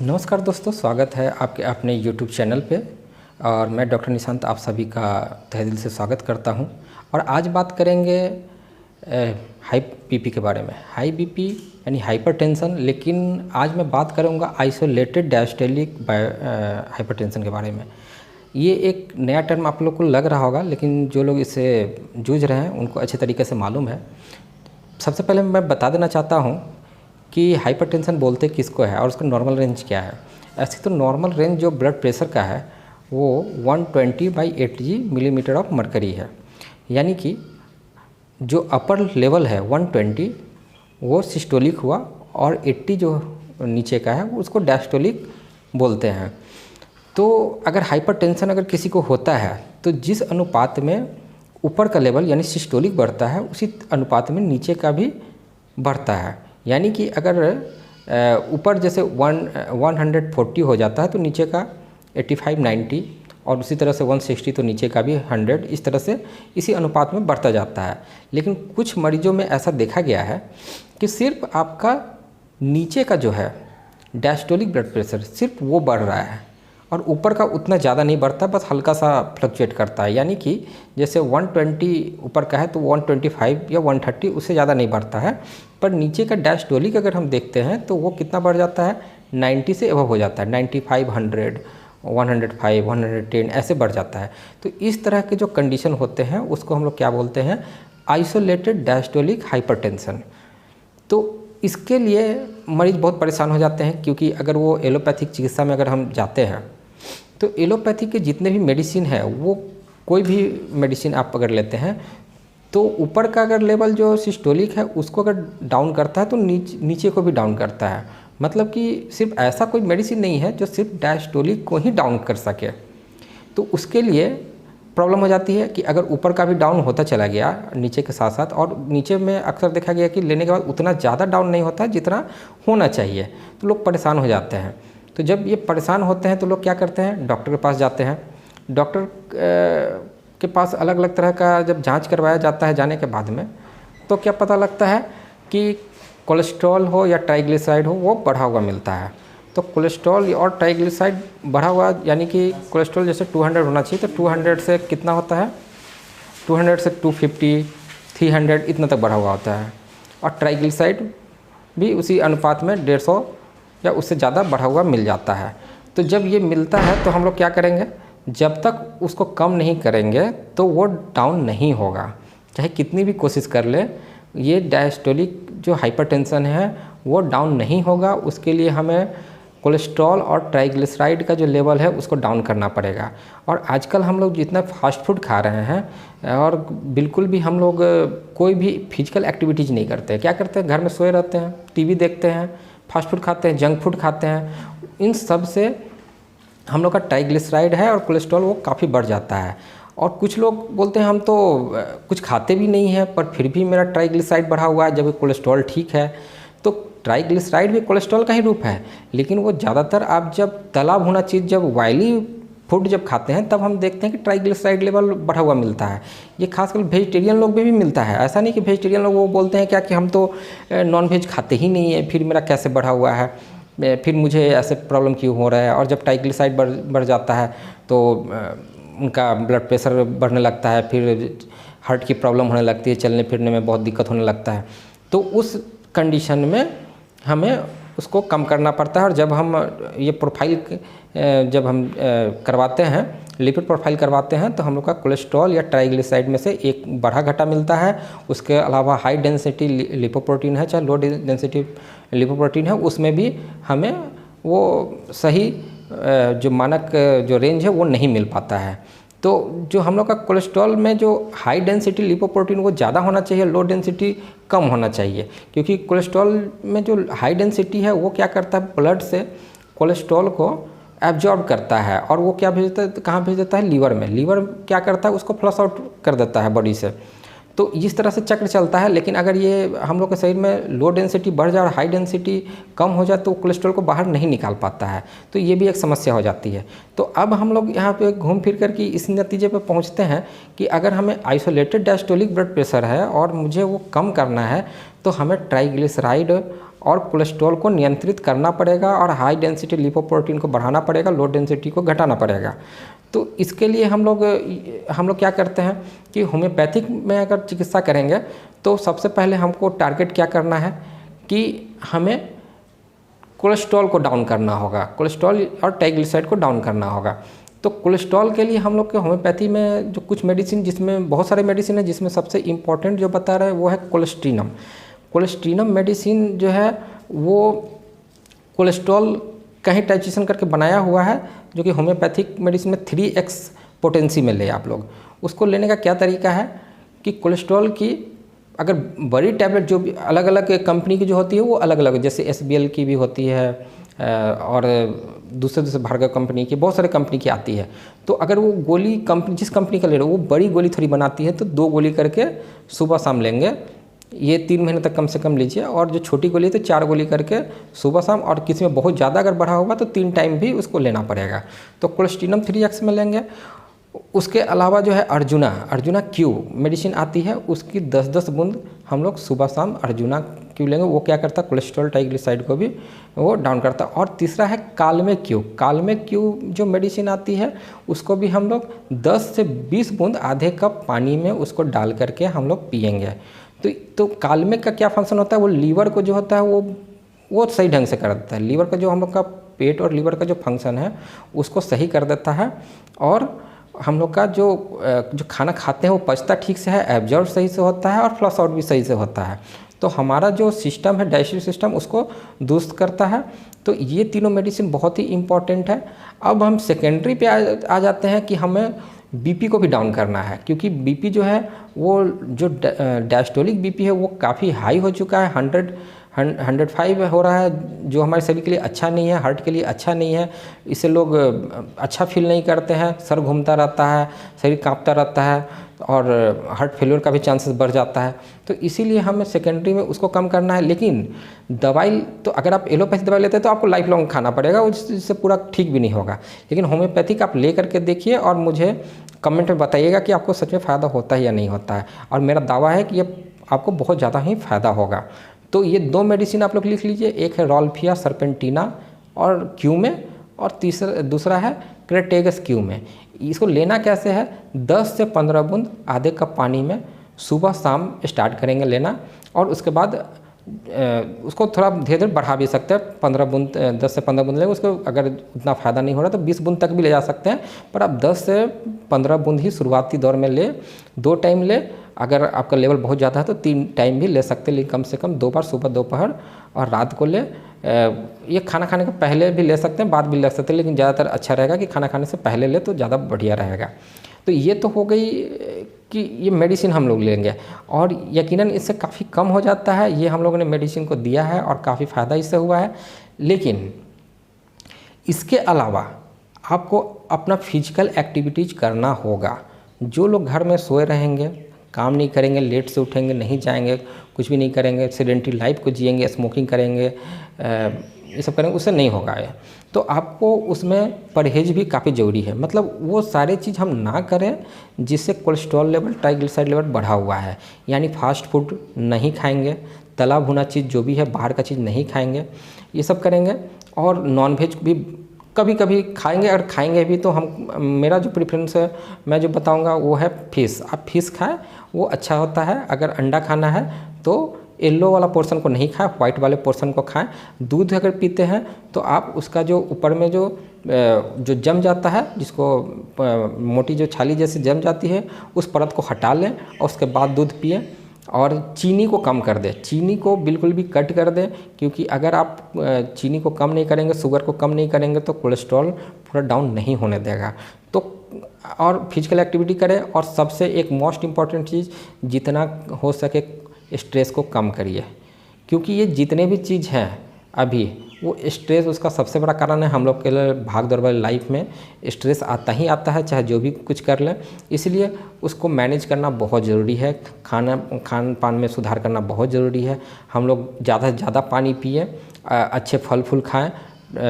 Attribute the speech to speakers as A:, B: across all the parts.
A: नमस्कार दोस्तों, स्वागत है आपके अपने YouTube चैनल पे। और मैं डॉक्टर निशांत आप सभी का तहे दिल से स्वागत करता हूं। और आज बात करेंगे हाई बीपी के बारे में। हाई बीपी यानी हाइपरटेंशन, लेकिन आज मैं बात करूंगा आइसोलेटेड डायस्टोलिक हाइपरटेंशन के बारे में। ये एक नया टर्म आप लोग को लग रहा होगा, लेकिन जो लोग इससे जूझ रहे हैं उनको अच्छे तरीके से मालूम है। सबसे पहले मैं बता देना चाहता हूँ कि हाइपरटेंशन बोलते किसको है और उसका नॉर्मल रेंज क्या है। ऐसे तो नॉर्मल रेंज जो ब्लड प्रेशर का है वो 120/80 मिलीमीटर ऑफ मरकरी है। यानी कि जो अपर लेवल है 120 वो सिस्टोलिक हुआ, और 80 जो नीचे का है उसको डायस्टोलिक बोलते हैं। तो अगर हाइपरटेंशन अगर किसी को होता है तो जिस अनुपात में ऊपर का लेवल यानी सिस्टोलिक बढ़ता है उसी अनुपात में नीचे का भी बढ़ता है। यानी कि अगर ऊपर जैसे 140 हो जाता है तो नीचे का 85-90, और उसी तरह से 160 तो नीचे का भी 100, इस तरह से इसी अनुपात में बढ़ता जाता है। लेकिन कुछ मरीजों में ऐसा देखा गया है कि सिर्फ आपका नीचे का जो है डायस्टोलिक ब्लड प्रेशर सिर्फ वो बढ़ रहा है और ऊपर का उतना ज़्यादा नहीं बढ़ता, बस हल्का सा फ्लक्चुएट करता है। यानी कि जैसे 120 ऊपर का है तो 125 या 130 उससे ज़्यादा नहीं बढ़ता है। पर नीचे का डायस्टोलिक अगर हम देखते हैं तो वो कितना बढ़ जाता है, 90 से एबव हो जाता है, 95, 100, 105, 110 ऐसे बढ़ जाता है। तो इस तरह के जो कंडीशन होते हैं उसको हम लोग क्या बोलते हैं, आइसोलेटेड डायस्टोलिक हाइपरटेंशन। तो इसके लिए मरीज़ बहुत परेशान हो जाते हैं, क्योंकि अगर वो एलोपैथिक चिकित्सा में अगर हम जाते हैं तो एलोपैथी के जितने भी मेडिसिन है वो कोई भी मेडिसिन आप अगर लेते हैं तो ऊपर का अगर लेवल जो सिस्टोलिक है उसको अगर डाउन करता है तो नीचे को भी डाउन करता है। मतलब कि सिर्फ ऐसा कोई मेडिसिन नहीं है जो सिर्फ डायस्टोलिक को ही डाउन कर सके। तो उसके लिए प्रॉब्लम हो जाती है कि अगर ऊपर का भी डाउन होता चला गया नीचे के साथ साथ, और नीचे में अक्सर देखा गया कि लेने के बाद उतना ज़्यादा डाउन नहीं होता जितना होना चाहिए, तो लोग परेशान हो जाते हैं। तो जब ये परेशान होते हैं तो लोग क्या करते हैं, डॉक्टर के पास जाते हैं। डॉक्टर के पास अलग अलग तरह का जब जांच करवाया जाता है जाने के बाद में, तो क्या पता लगता है कि कोलेस्ट्रॉल हो या ट्राइग्लिसराइड हो वो बढ़ा हुआ मिलता है। तो कोलेस्ट्रॉल और ट्राइग्लिसराइड बढ़ा हुआ, यानी कि कोलेस्ट्रॉल जैसे 200 होना चाहिए तो 200 से कितना होता है, 200 से 250, 300 इतना तक बढ़ा हुआ होता है। और ट्राइग्लिसराइड भी उसी अनुपात में 150 या उससे ज़्यादा बढ़ा हुआ मिल जाता है। तो जब ये मिलता है तो हम लोग क्या करेंगे, जब तक उसको कम नहीं करेंगे तो वो डाउन नहीं होगा, चाहे कितनी भी कोशिश कर ले। ये डायस्टोलिक जो हाइपरटेंशन है वो डाउन नहीं होगा। उसके लिए हमें कोलेस्ट्रॉल और ट्राइग्लिसराइड का जो लेवल है उसको डाउन करना पड़ेगा। और आजकल हम लोग जितना फास्ट फूड खा रहे हैं और बिल्कुल भी हम लोग कोई भी फिजिकल एक्टिविटीज़ नहीं करते, क्या करते हैं, घर में सोए रहते हैं, टीवी देखते हैं, फास्ट फूड खाते हैं, जंक फूड खाते हैं। इन सब से हम लोग का ट्राइग्लिसराइड है और कोलेस्ट्रॉल वो काफ़ी बढ़ जाता है। और कुछ लोग बोलते हैं हम तो कुछ खाते भी नहीं हैं पर फिर भी मेरा ट्राइग्लिसराइड बढ़ा हुआ है, जबकि कोलेस्ट्रॉल ठीक है। तो ट्राइग्लिसराइड भी कोलेस्ट्रॉल का ही रूप है, लेकिन वो ज़्यादातर आप जब तला भुना चीज़, जब ऑयली फूड जब खाते हैं तब हम देखते हैं कि ट्राइग्लिसराइड लेवल बढ़ा हुआ मिलता है। ये खासकर वेजिटेरियन लोग में भी मिलता है। ऐसा नहीं कि वेजिटेरियन लोग वो बोलते हैं क्या कि हम तो नॉन वेज खाते ही नहीं है, फिर मेरा कैसे बढ़ा हुआ है, फिर मुझे ऐसे प्रॉब्लम क्यों हो रहा है। और जब ट्राइग्लिसराइड बढ़ जाता है तो उनका ब्लड प्रेशर बढ़ने लगता है, फिर हार्ट की प्रॉब्लम होने लगती है, चलने फिरने में बहुत दिक्कत होने लगता है। तो उस कंडीशन में हमें उसको कम करना पड़ता है। और जब हम ये प्रोफाइल जब हम करवाते हैं, लिपिड प्रोफाइल करवाते हैं, तो हम लोग का कोलेस्ट्रॉल या ट्राइग्लिसराइड में से एक बढ़ा घटा मिलता है। उसके अलावा हाई डेंसिटी लिपोप्रोटीन है चाहे लो डेंसिटी लिपोप्रोटीन है, उसमें भी हमें वो सही जो मानक जो रेंज है वो नहीं मिल पाता है। तो जो हम लोग का कोलेस्ट्रॉल में जो हाई डेंसिटी लिपोप्रोटीन वो ज़्यादा होना चाहिए, लो डेंसिटी कम होना चाहिए। क्योंकि कोलेस्ट्रॉल में जो हाई डेंसिटी है वो क्या करता है, ब्लड से कोलेस्ट्रॉल को एब्जॉर्ब करता है और वो क्या भेजता है, कहाँ भेज देता है, लीवर में। लीवर क्या करता है, उसको फ्लश आउट कर देता है बॉडी से। तो इस तरह से चक्र चलता है। लेकिन अगर ये हम लोग के शरीर में लो डेंसिटी बढ़ जाए और हाई डेंसिटी कम हो जाए तो कोलेस्ट्रॉल को बाहर नहीं निकाल पाता है, तो ये भी एक समस्या हो जाती है। तो अब हम लोग यहाँ पे घूम फिर कर के इस नतीजे पे पहुँचते हैं कि अगर हमें आइसोलेटेड डायस्टोलिक ब्लड प्रेशर है और मुझे वो कम करना है तो हमें ट्राइग्लिसराइड और कोलेस्ट्रॉल को नियंत्रित करना पड़ेगा और हाई डेंसिटी लिपोप्रोटीन को बढ़ाना पड़ेगा, लो डेंसिटी को घटाना पड़ेगा। तो इसके लिए हम लोग क्या करते हैं कि होम्योपैथिक में अगर चिकित्सा करेंगे तो सबसे पहले हमको टारगेट क्या करना है कि हमें कोलेस्ट्रॉल को डाउन करना होगा, कोलेस्ट्रॉल और ट्राइग्लिसराइड को डाउन करना होगा। तो कोलेस्ट्रॉल के लिए हम लोग के होम्योपैथी में जो कुछ मेडिसिन, जिसमें बहुत सारे मेडिसिन है, जिसमें सबसे इम्पॉर्टेंट जो बता रहे हैं वो है कोलेस्ट्रीनम। कोलेस्ट्रीनम मेडिसिन जो है वो कोलेस्ट्रॉल का ही टाइट्रेशन करके बनाया हुआ है, जो कि होम्योपैथिक मेडिसिन में 3x पोटेंसी में ले आप लोग। उसको लेने का क्या तरीका है कि कोलेस्ट्रॉल की अगर बड़ी टैबलेट जो भी अलग अलग कंपनी की जो होती है वो अलग अलग, जैसे SBL की भी होती है और दूसरे भार्गव कंपनी की, बहुत सारे कंपनी की आती है। तो अगर वो गोली कंपनी जिस कंपनी का ले रहे हो वो बड़ी गोली थोड़ी बनाती है, तो 2 गोली करके सुबह शाम लेंगे, ये 3 महीने तक कम से कम लीजिए। और जो छोटी गोली है तो 4 गोली करके सुबह शाम, और किसी में बहुत ज़्यादा अगर बढ़ा होगा तो 3 टाइम भी उसको लेना पड़ेगा। तो कोलेस्ट्रीनम 3x में लेंगे। उसके अलावा जो है अर्जुना क्यू मेडिसिन आती है, उसकी 10-10 बूंद हम लोग सुबह शाम अर्जुना क्यू लेंगे। वो क्या करता है, कोलेस्ट्रॉल ट्राइग्लिसराइड को भी वो डाउन करता है। और तीसरा है कालमे क्यू जो मेडिसिन आती है, उसको भी हम लोग 10 से 20 बूंद आधे कप पानी में उसको डाल करके हम लोग पिएंगे। तो कालमे का क्या फंक्शन होता है, वो लीवर को जो होता है वो सही ढंग से कर देता है। लीवर का जो हम लोग का पेट और लीवर का जो फंक्शन है उसको सही कर देता है, और हम लोग का जो खाना खाते हैं वो पचता ठीक से है, एब्जॉर्ब सही से होता है और फ्लश आउट भी सही से होता है। तो हमारा जो सिस्टम है, डाइजेस्टिव सिस्टम, उसको दुरुस्त करता है। तो ये तीनों मेडिसिन बहुत ही इम्पॉर्टेंट है। अब हम सेकेंडरी पे आ जाते हैं कि हमें बीपी को भी डाउन करना है, क्योंकि बीपी जो है वो जो डायस्टोलिक बीपी है वो काफ़ी हाई हो चुका है, 105 हो रहा है, जो हमारे शरीर के लिए अच्छा नहीं है, हार्ट के लिए अच्छा नहीं है। इससे लोग अच्छा फील नहीं करते हैं, सर घूमता रहता है, शरीर कांपता रहता है और हार्ट फेलियर का भी चांसेस बढ़ जाता है। तो इसीलिए हमें सेकेंडरी में उसको कम करना है। लेकिन दवाई तो अगर आप एलोपैथी दवाई लेते हैं तो आपको लाइफ लॉन्ग खाना पड़ेगा, उससे पूरा ठीक भी नहीं होगा। लेकिन होम्योपैथिक आप ले करके देखिए और मुझे कमेंट में बताइएगा कि आपको सच में फ़ायदा होता है या नहीं होता है। और मेरा दावा है कि ये आपको बहुत ज़्यादा ही फ़ायदा होगा। तो ये 2 मेडिसिन आप लोग लिख लीजिए, एक है रॉल्फिया सर्पेंटिना और क्यू में, और दूसरा है क्रेटेगस क्यू में। इसको लेना कैसे है, 10 से 15 बूंद आधे कप पानी में सुबह शाम स्टार्ट करेंगे लेना, और उसके बाद उसको थोड़ा धीरे धीरे बढ़ा भी सकते हैं। 15 बूंद 10 से 15 बूंद लेंगे, उसको अगर उतना फ़ायदा नहीं हो रहा तो 20 बूंद तक भी ले जा सकते हैं, पर आप 10 से 15 बूंद ही शुरुआती दौर में ले। 2 टाइम ले, अगर आपका लेवल बहुत ज़्यादा है तो 3 टाइम भी ले सकते हैं, लेकिन कम से कम 2 बार, सुबह, दोपहर और रात को ले। ये खाना खाने के पहले भी ले सकते हैं, बाद भी ले सकते हैं, लेकिन ज़्यादातर अच्छा रहेगा कि खाना खाने से पहले ले तो ज़्यादा बढ़िया रहेगा। तो ये तो हो गई कि ये मेडिसिन हम लोग लेंगे, और यकीनन इससे काफ़ी कम हो जाता है। ये हम लोगों ने मेडिसिन को दिया है और काफ़ी फ़ायदा इससे हुआ है। लेकिन इसके अलावा आपको अपना फिजिकल एक्टिविटीज़ करना होगा। जो लोग घर में सोए रहेंगे, काम नहीं करेंगे, लेट से उठेंगे, नहीं जाएंगे, कुछ भी नहीं करेंगे, सेडेंटरी लाइफ को जिएंगे, स्मोकिंग करेंगे, ये सब करेंगे, उससे नहीं होगा। तो आपको उसमें परहेज भी काफ़ी ज़रूरी है। मतलब वो सारे चीज़ हम ना करें जिससे कोलेस्ट्रॉल लेवल, ट्राइग्लिसराइड लेवल बढ़ा हुआ है। यानी फास्ट फूड नहीं खाएंगे, तला भुना चीज़ जो भी है, बाहर का चीज़ नहीं खाएंगे, ये सब करेंगे। और नॉनवेज भी कभी कभी खाएंगे, अगर खाएंगे भी तो मेरा जो प्रेफरेंस है, मैं जो बताऊंगा वो है फ़िश। आप फ़िश खाएं, वो अच्छा होता है। अगर अंडा खाना है तो येलो वाला पोर्शन को नहीं खाएं, वाइट वाले पोर्शन को खाएं। दूध अगर पीते हैं तो आप उसका जो ऊपर में जो जम जाता है, जिसको मोटी जो छाली जैसी जम जाती है, उस परत को हटा लें और उसके बाद दूध पिएं। और चीनी को कम कर दें, चीनी को बिल्कुल भी कट कर दें, क्योंकि अगर आप चीनी को कम नहीं करेंगे, शुगर को कम नहीं करेंगे तो कोलेस्ट्रॉल पूरा डाउन नहीं होने देगा। तो और फिजिकल एक्टिविटी करें, और सबसे एक मोस्ट इम्पॉर्टेंट चीज़, जितना हो सके स्ट्रेस को कम करिए, क्योंकि ये जितने भी चीज़ हैं अभी, वो स्ट्रेस उसका सबसे बड़ा कारण है। हम लोग के लिए भाग दौड़ वाली लाइफ में स्ट्रेस आता ही आता है, चाहे जो भी कुछ कर लें। इसलिए उसको मैनेज करना बहुत ज़रूरी है। खान पान में सुधार करना बहुत ज़रूरी है। हम लोग ज़्यादा से ज़्यादा पानी पिए, अच्छे फल फूल खाएं,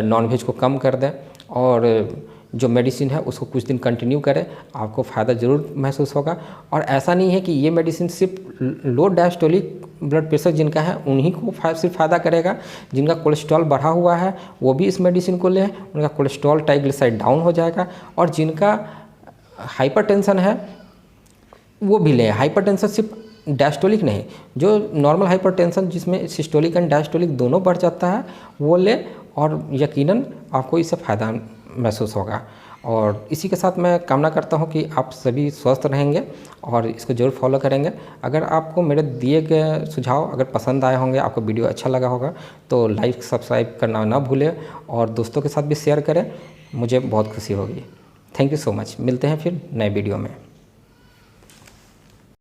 A: नॉनवेज को कम कर दें, और जो मेडिसिन है उसको कुछ दिन कंटिन्यू करें, आपको फ़ायदा ज़रूर महसूस होगा। और ऐसा नहीं है कि ये मेडिसिन सिर्फ लो डायस्टोलिक ब्लड प्रेशर जिनका है उन्हीं को सिर्फ फ़ायदा करेगा। जिनका कोलेस्ट्रॉल बढ़ा हुआ है वो भी इस मेडिसिन को लें, उनका कोलेस्ट्रॉल ट्राइग्लिसराइड डाउन हो जाएगा। और जिनका हाइपरटेंशन है वो भी लें। हाइपरटेंशन सिर्फ डायस्टोलिक नहीं, जो नॉर्मल हाइपरटेंशन जिसमें सिस्टोलिक एंड डायस्टोलिक दोनों बढ़ जाता है वो ले, और यकीनन आपको इससे फ़ायदा महसूस होगा। और इसी के साथ मैं कामना करता हूँ कि आप सभी स्वस्थ रहेंगे और इसको ज़रूर फॉलो करेंगे। अगर आपको मेरे दिए गए सुझाव अगर पसंद आए होंगे, आपको वीडियो अच्छा लगा होगा, तो लाइक सब्सक्राइब करना ना भूलें और दोस्तों के साथ भी शेयर करें, मुझे बहुत खुशी होगी। Thank you so much. मिलते हैं फिर नए वीडियो में।